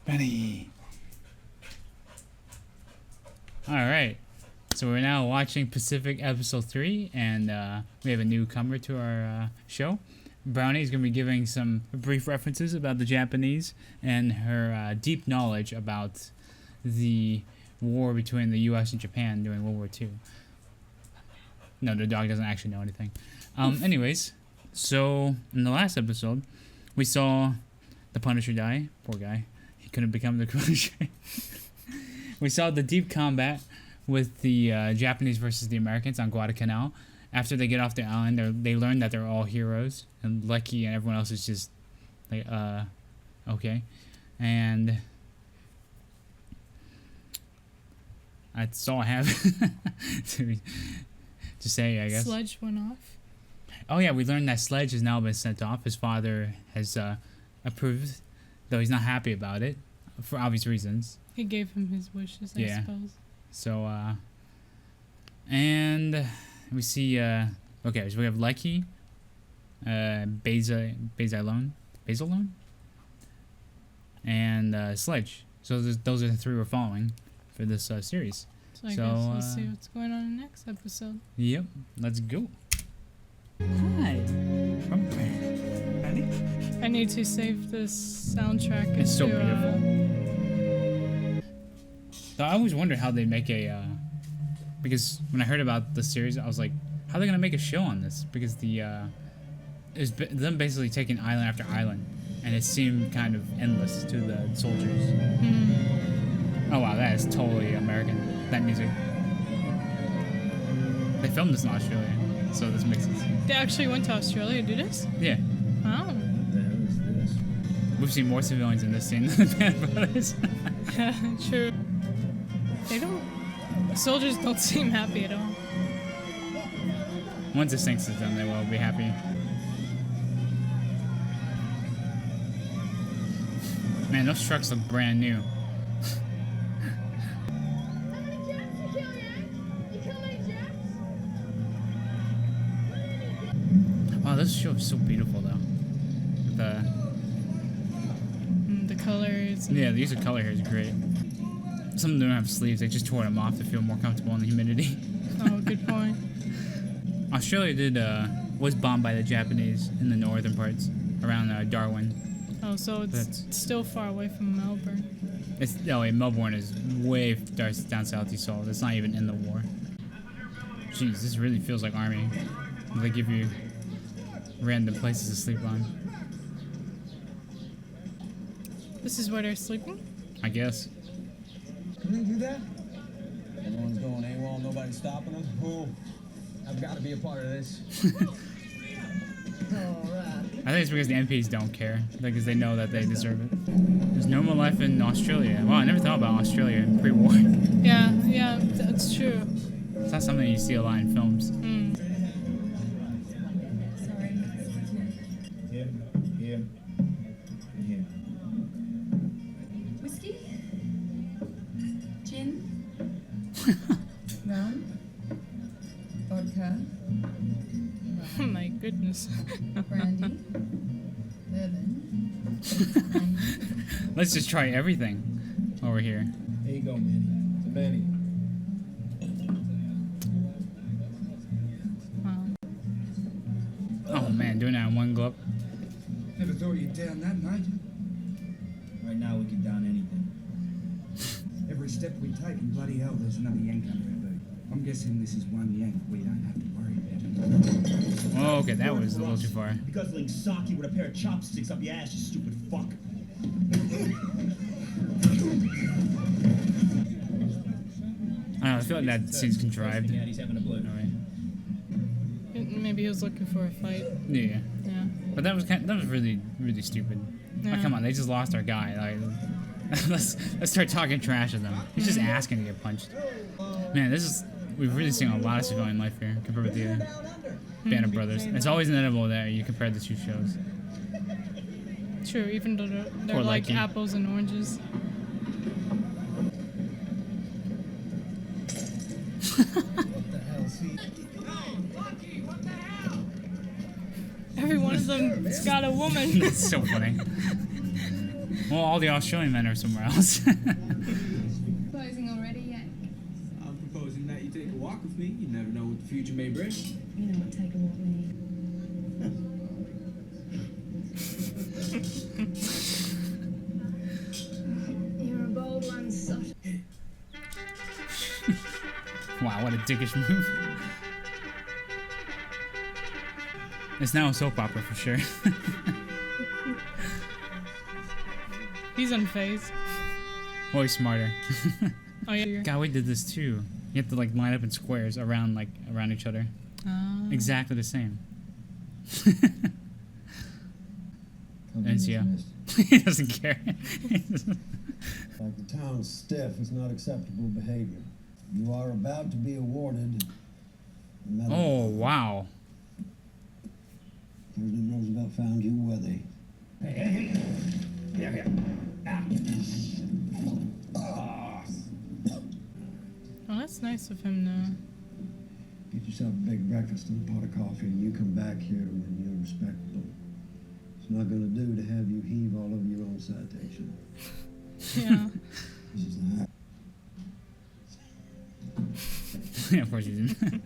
Benny. Alright. So we're now watching Pacific Episode 3, and we have a newcomer to our show. Brownie is going to be giving some brief references about the Japanese and her deep knowledge about the war between the U.S. and Japan during World War II. No, the dog doesn't actually know anything. Anyways, so in the last episode, we saw the Punisher die. Poor guy. He couldn't become the Punisher. We saw the deep combat with the Japanese versus the Americans on Guadalcanal. After they get off the island, they learn that they're all heroes, and Lucky and everyone else is just like, okay. And that's all I have to say, I guess. Sledge went off. Oh yeah, we learned that Sledge has now been sent off. His father has approved, though he's not happy about it, for obvious reasons. He gave him his wishes, I suppose. So, and we see, okay, so we have Lucky, Bazalone, and Sledge. So those are the three we're following for this series. So I guess we'll see what's going on in the next episode. Yep, let's go. Hi. I need to save this soundtrack. It's so beautiful. So I always wonder how they make a, because when I heard about the series, I was like, how are they gonna make a show on this? Because it's them basically taking island after island, and it seemed kind of endless to the soldiers. Oh wow, that is totally American. That music. They filmed this in Australia, so this makes sense. They actually went to Australia to do this? Yeah. Wow. What the hell is this? We've seen more civilians in this scene than the Band Brothers. True. Soldiers don't seem happy at all. Once this sinks is done, they will be happy. Man, those trucks look brand new. Wow, this show is so beautiful, though. The colors. Yeah, the use of color here is great. Some of them don't have sleeves. They just tore them off to feel more comfortable in the humidity. Oh, good point. Australia was bombed by the Japanese in the northern parts around Darwin. Oh, so it's still far away from Melbourne. Melbourne is way down south. You saw it's not even in the war. Jeez, this really feels like Army. They give you random places to sleep on. This is where they're sleeping? I guess. Can they do that? Everyone's going AWOL, nobody's stopping them. Oh, I've got to be a part of this. I think it's because the MPs don't care, because they know that they deserve it. There's normal life in Australia. Wow, I never thought about Australia in pre-war. Yeah, that's true. It's not something you see a lot in films. Here. Whiskey? Gin? Rum? Vodka? Oh my goodness. Brandy? Bourbon? Let's just try everything over here. There you go, Manny. To Manny. Wow. Oh man, doing that in one glove. Never thought you'd down that, mate. Right now, we can down anything. Every step we take, and bloody hell, there's another Yank under our boot. I'm guessing this is one Yank we don't have to worry about. Oh, okay, that was a little too far. Because ling sake with a pair of chopsticks up your ass, you stupid fuck. I don't know, I feel like that scene's contrived. Yeah, he's having a blow. Maybe he was looking for a fight. Yeah. Yeah. But that was really, really stupid. Yeah. Like, come on, they just lost our guy. Like, let's start talking trash to them. He's just asking to get punched. Man, we've really seen a lot of civilian life here compared with the Band of Brothers. It's always inevitable that you compare the two shows. True, even though they're Poor like Lucky. apples and oranges. What the hell, see? Every one of them's got a woman. That's so funny. Well, all the Australian men are somewhere else. Proposing already, Yank? I'm proposing that you take a walk with me. You never know what the future may bring. You know what take a walk means. You're a bold one, Sot. Wow, what a dickish move. It's now a soap opera for sure. He's unfazed. Well, he's smarter. Oh yeah. God, we did this too. You have to like line up in squares around each other. Exactly the same. NCO. He doesn't care. Like the town's stiff is not acceptable behavior. You are about to be awarded the medal. Oh, wow. President Roosevelt found you worthy. Oh, that's nice of him to. Get yourself a big breakfast and a pot of coffee, and you come back here when you're respectable. It's not going to do to have you heave all over your own citation. Yeah. This is not. Yeah, of course you didn't.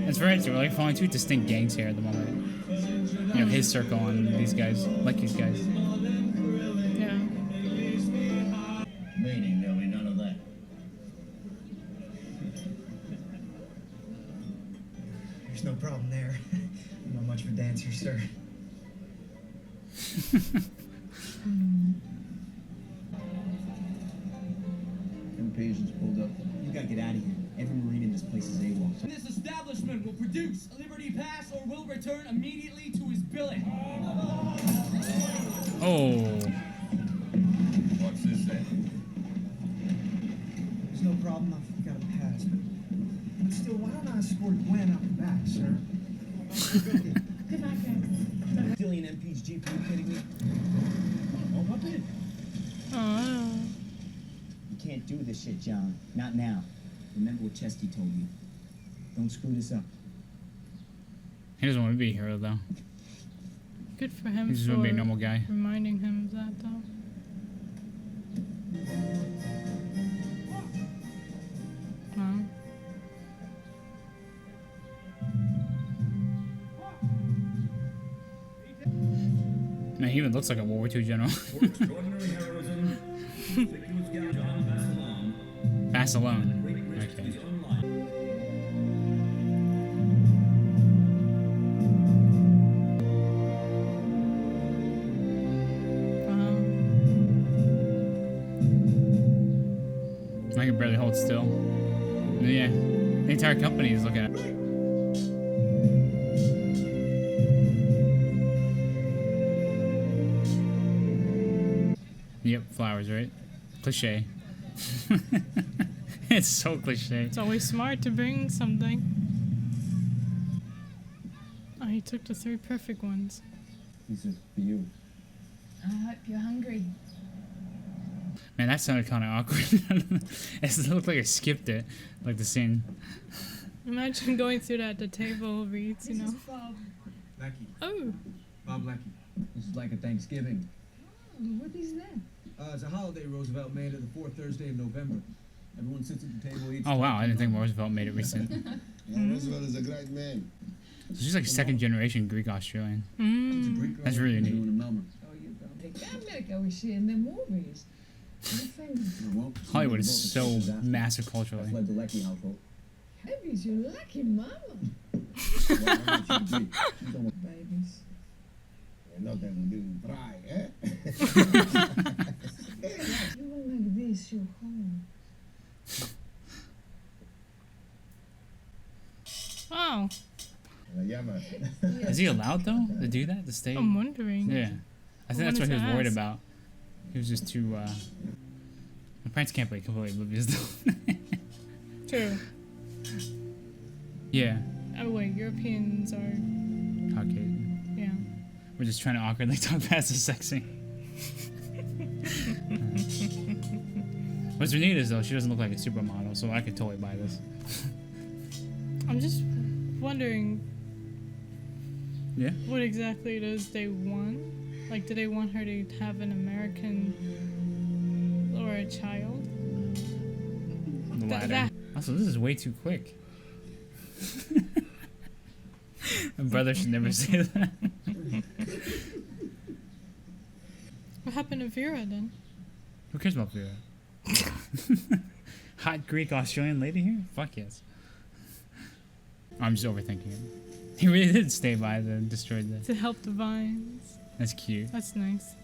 It's very interesting. We're like following two distinct gangs here at the moment. You know, his circle and these guys, like these guys. Yeah. Meaning there'll be none of that. There's no problem there. I'm not much of a dancer, sir. Impatience pulled up. You gotta get out of here. Every Marine in this place is AWOL. This establishment will produce a Liberty Pass or will return immediately to his billet. Oh. What's this then? There's no problem. I've got a pass, but still, why don't I escort Gwen out the back, sir? Good night, Rex. Dillian MP's Jeep, are you kidding me? Oh, hop in. Oh. You can't do this shit, John. Not now. Remember what Chesty told you. Don't screw this up. He doesn't want to be a hero, though. Good for him He just for want to be a normal guy. reminding him of that, though. Wow. Man, he even looks like a World War II general. For extraordinary heroism, conspicuous John Vassalon. Pass alone. Risked Okay. his own life. I can barely hold still. Yeah. The entire company is looking at it. Yep, flowers, right? Cliche. It's so cliche. It's always smart to bring something. Oh, he took the 3 perfect ones. This is for you. I hope you're hungry. Man, that sounded kind of awkward. It looked like I skipped it, like the scene. Imagine going through that at the table reads, you know. Bob. Lecky. Oh. Bob Lecky. This is like a Thanksgiving. Oh, what is that? It's a holiday Roosevelt made it the fourth Thursday of November. Everyone sits at the table, eats. Oh wow, I didn't think Roosevelt made it recent. Yeah, Roosevelt is a great man. So she's like second generation Greek Australian. Mm. That's really neat. In Melbourne. Oh, you don't think America we see in the movies. Nothing. Hollywood is so massive That's culturally. led the Lecky household. Babies, you lucky mama. Well, how much you be? She's almost Babies. You know that we do fry, eh? You were like this, you're home. Wow. La llama. Is he allowed though to do that? To stay? I'm wondering. Yeah. I think I that's what he was wanted to worried ask. about. He was just too my parents can't be completely oblivious though. True. Yeah. Oh wait, Europeans are. Caucasian. Yeah. We're just trying to awkwardly talk past the sex scene. What's neat is though, she doesn't look like a supermodel, so I could totally buy this. I'm just wondering Yeah. what exactly it is they want. Like, do they want her to have an American or a child? The latter. Also, this is way too quick. My brother should never say that. What happened to Vera then? Who cares about Vera? Hot Greek Australian lady here? Fuck yes. I'm just overthinking it. He really did stay by the destroyed the. To help the vines. That's cute. That's nice.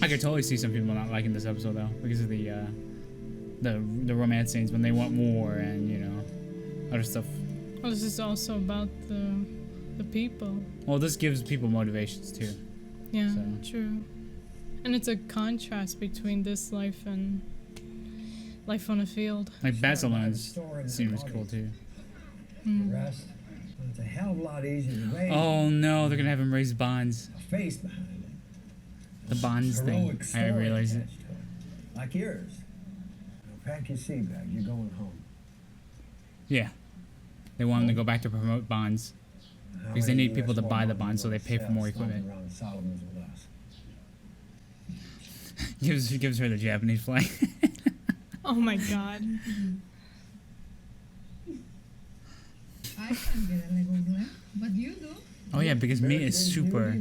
I could totally see some people not liking this episode though, because of the romance scenes when they want war and, you know, other stuff. Well, this is also about the people. Well, this gives people motivations too. Yeah, So. true. And it's a contrast between this life and life on a field. Like Basilone's scene was cool too. Rest. It's a hell of a lot easier to raise Oh no, they're gonna have him raise bonds. a face behind it. The bonds thing. Heroic I story realized it. attached to Like yours. Now pack your sea bag. You're going home. Yeah. They want him to go back to promote bonds. How Because they many need people US to buy the warlords bonds so they pay for more sell stomping equipment. around Solomon's with us? gives her the Japanese flag. Oh my god. I can't get a Lego glam, but you do. Oh yeah, because meat is super,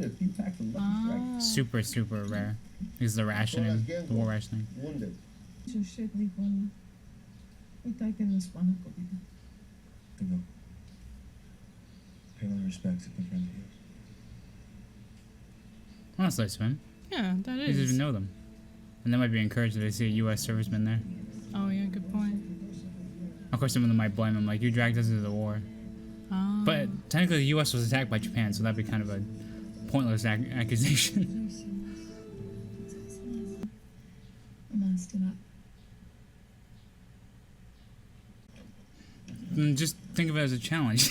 Ah. super rare. Because the rationing, the war rationing. Wounded. Your shit, Nicola. Uitaj ka ng spana ko dito. Go. Pay my respects if my friend here. Well, that's nice of him. Yeah, that He doesn't is. even know them. And they might be encouraged if they see a U.S. serviceman there. Oh yeah, good point. Of course, some of them might blame him, like, you dragged us into the war. Ah. But technically, the U.S. was attacked by Japan, so that'd be kind of a pointless accusation. Man stood up. Just think of it as a challenge.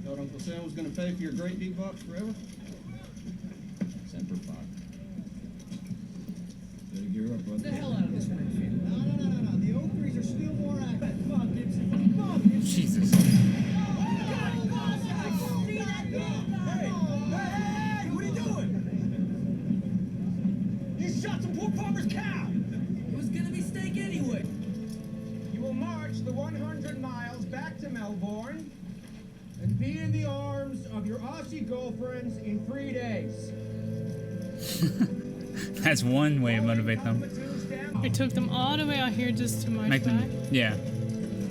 Thought Uncle Sam was gonna pay for your great big box forever? Semper Fi. Better gear up, brother. Get the hell out of this Springfield. No. The oak trees are still more active. Come on, Gibson. Come on, Gibson. Jesus. Hey, what are you doing? You shot some poor farmer's cow. It was gonna be steak anyway. You will march the 100 miles back to Melbourne and be in the arms of your Aussie girlfriends in 3 days. That's one way to motivate them. I took them all the way out here just to my Make back. them, yeah.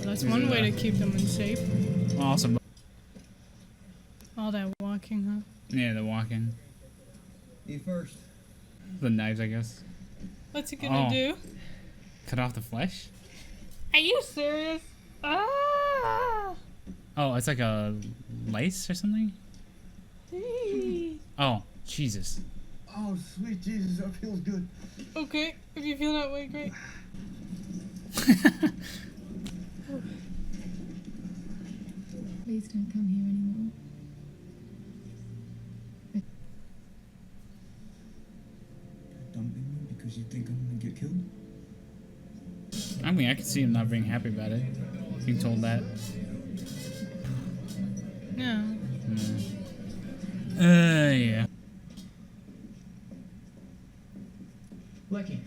That's one way to keep them in shape. Awesome. All that walking, huh? Yeah, the walking. You first. The knives, I guess. What's it gonna Oh. do? Cut off the flesh? Are you serious? Ah! Oh, it's like a lace or something? Oh, Jesus. Oh, sweet Jesus, that feels good. Okay, if you feel that way, great. Please don't come here anymore. Dumping me because you think I'm gonna get killed? I mean, I could see him not being happy about it. Being told that. No. Yeah. Lucky.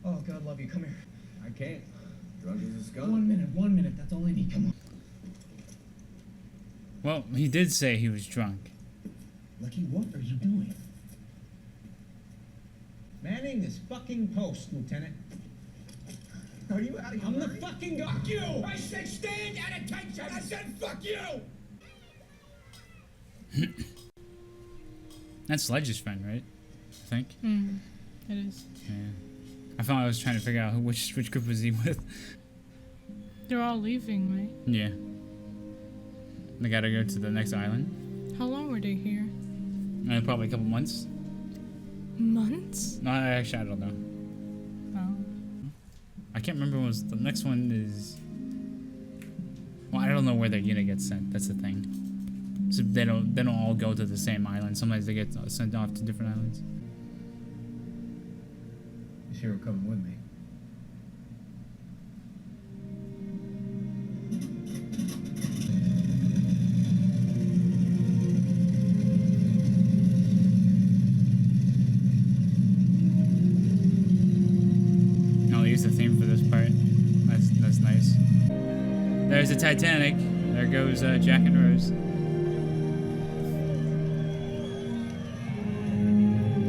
Oh, God love you. Come here. I can't. Drunk as a skunk. 1 minute. That's all I need. Come on. Well, he did say he was drunk. Lucky, what are you doing? Manning this fucking post, Lieutenant. Are you out of your I'm the fucking guy. Fuck you! I said stand at attention! I said fuck you! That's Sledge's friend, right? I think. It is. Yeah. I found I was trying to figure out which group was he with. They're all leaving, right? Yeah. They gotta go to the next island. How long were they here? Probably a couple months. Months? No, actually, I don't know. Oh. I can't remember what was the next one is. Well, I don't know where their unit gets sent. That's the thing. So they don't all go to the same island. Sometimes they get sent off to different islands. You sure you're coming with me? Titanic. There goes Jack and Rose.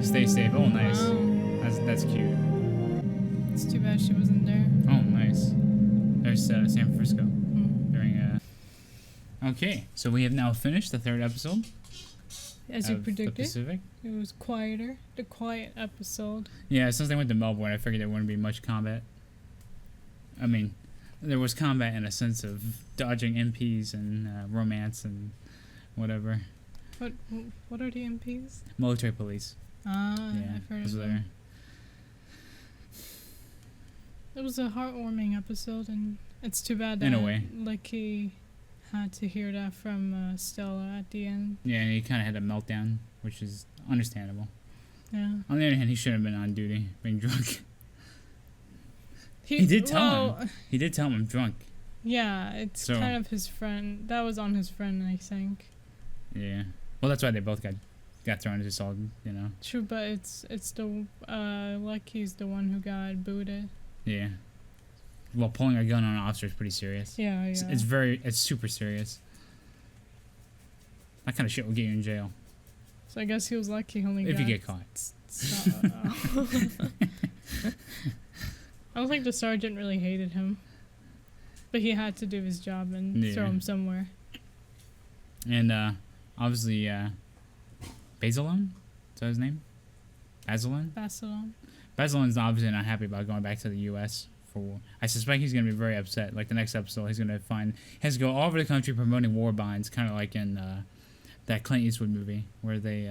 Stay safe. Oh, nice. Wow. That's cute. It's too bad she wasn't there. Oh, nice. There's San Francisco Mm. during. Okay, so we have now finished the third episode. As you of predicted, the Pacific. it was quieter. The quiet episode. Yeah, since they went to Melbourne, I figured there wouldn't be much combat. I mean, there was combat in a sense of dodging MPs and romance and whatever. What are the MPs? Military police. Ah, Yeah, I've heard was of there. them. It was a heartwarming episode, and it's too bad that In a way. Lucky had to hear that from Stella at the end. Yeah, and he kind of had a meltdown, which is understandable. Yeah. On the other hand, he shouldn't have been on duty, being drunk. He did tell him. He did tell him I'm drunk. Yeah, it's So- kind of his friend. That was on his friend, I think. Yeah. Well, that's why they both got thrown into assault, you know. True, but it's the Lucky's the one who got booted. Yeah. Well, pulling a gun on an officer is pretty serious. Yeah, yeah. It's super serious. That kind of shit will get you in jail So I guess he was lucky he only if got you get caught. I don't think the sergeant really hated him. But he had to do his job and throw Yeah. him somewhere. And obviously, Basilone? Is that his name? Basilone? Barcelona. Basilone's obviously not happy about going back to the U.S. for. I suspect he's going to be very upset. Like the next episode, he's going to has to go all over the country promoting war bonds, kind of like in that Clint Eastwood movie where they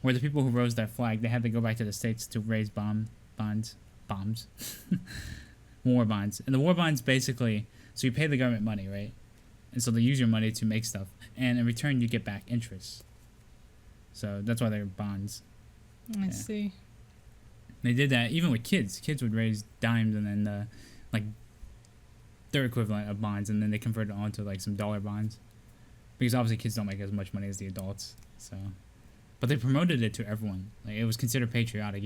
where the people who rose that flag, they had to go back to the States to raise bombs, war bonds. And the war bonds basically, so you pay the government money, right? And so they use your money to make stuff, and in return you get back interest. So that's why they're bonds. I see. They did that even with kids. Kids would raise dimes and then like their equivalent of bonds, and then they convert it onto like some dollar bonds, because obviously kids don't make as much money as the adults. So, but they promoted it to everyone. Like it was considered patriotic.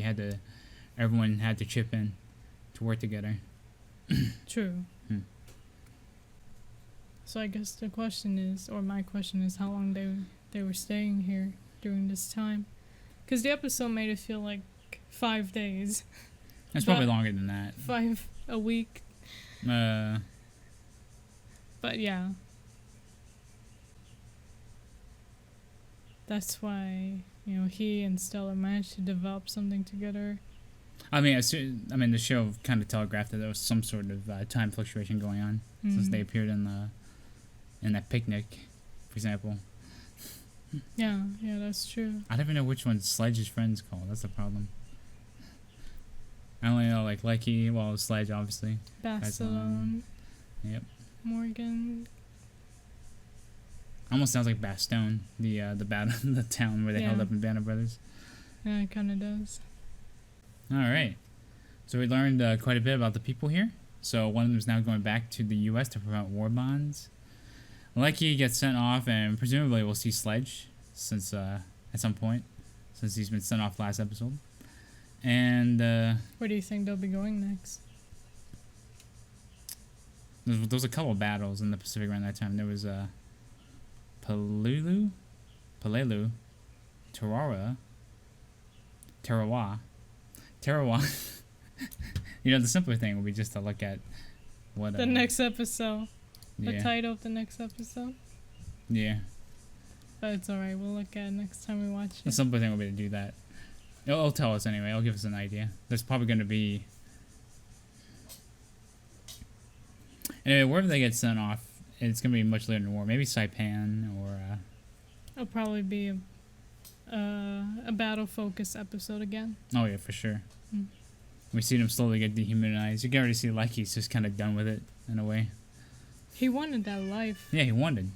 Everyone had to chip in to work together. True. Hmm. So I guess the question is, or my question is, how long they were staying here during this time? Because the episode made it feel like 5 days. It's probably But- longer than that. 5 a week. But yeah. That's why, he and Stella managed to develop something together. I mean, the show kind of telegraphed that there was some sort of time fluctuation going on since Mhm. they appeared in that picnic, for example. Yeah, that's true. I don't even know which one's Sledge's friend's called. That's the problem. I only know like Lecky, well, Sledge obviously. Barcelona, Yep. Morgan. Almost sounds like Bastogne, the town where they held Yeah. up in Banner Brothers. Yeah, it kind of does. All right. So we learned quite a bit about the people here. So one of them is now going back to the U.S. to promote war bonds. Lecky gets sent off, and presumably we'll see Sledge since at some point, since he's been sent off last episode. And Where do you think they'll be going next? there was a couple of battles in the Pacific around that time. There was Palelu, Tarawa. The simpler thing would be just to look at what The next episode. The yeah, title of the next episode. yeah. But it's alright, we'll look at it next time we watch The it. simpler thing would be to do that. It'll tell us anyway. It'll give us an idea. There's probably going to be. Anyway, wherever they get sent off, it's going to be much later in the war. Maybe Saipan or. It'll probably be a battle-focused episode again. Oh, yeah, for sure. Mm. We see them slowly get dehumanized. You can already see like he's just kind of done with it in a way. He wanted that life. Yeah, he wanted.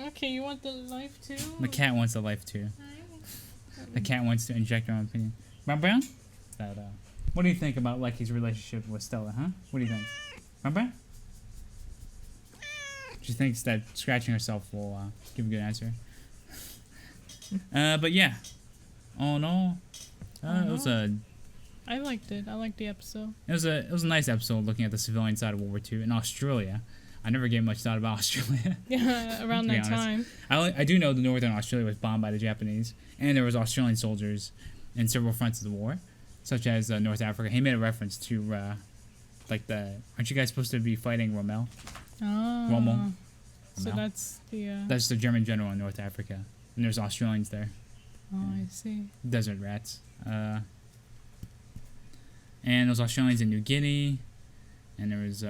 Okay, you want the life too? The cat wants the life too. The cat wants to inject her own opinion. Brown? What do you think about Lecky's relationship with Stella, huh? What do you think? Brown? She thinks that scratching herself will give a good answer. But yeah. Oh no. It was I liked it. I liked the episode. it was a nice episode looking at the civilian side of World War II in Australia. I never gave much thought about Australia. Yeah, around To be that honest. time. I do know the northern Australia was bombed by the Japanese, and there was Australian soldiers in several fronts of the war, such as North Africa. He made a reference to aren't you guys supposed to be fighting Rommel? Oh. Rommel. So Rommel. that's the. That's the German general in North Africa, and there's Australians there, Oh, I see. desert rats. And there's Australians in New Guinea, and there was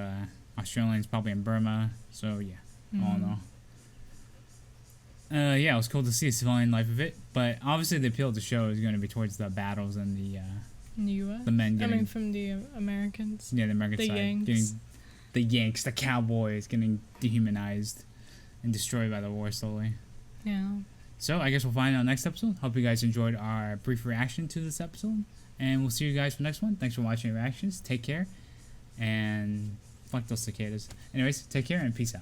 Australians probably in Burma. So yeah, all in all. Yeah, it was cool to see a civilian life of it, but obviously the appeal of the show is going to be towards the battles and the In the U.S. the men getting from the Americans. the American the side Yanks. getting the Yanks, the cowboys getting dehumanized and destroyed by the war slowly. Yeah. So I guess we'll find out next episode. Hope you guys enjoyed our brief reaction to this episode, and we'll see you guys for the next one. Thanks for watching reactions. Take care, and fuck those cicadas. Anyways, take care and peace out.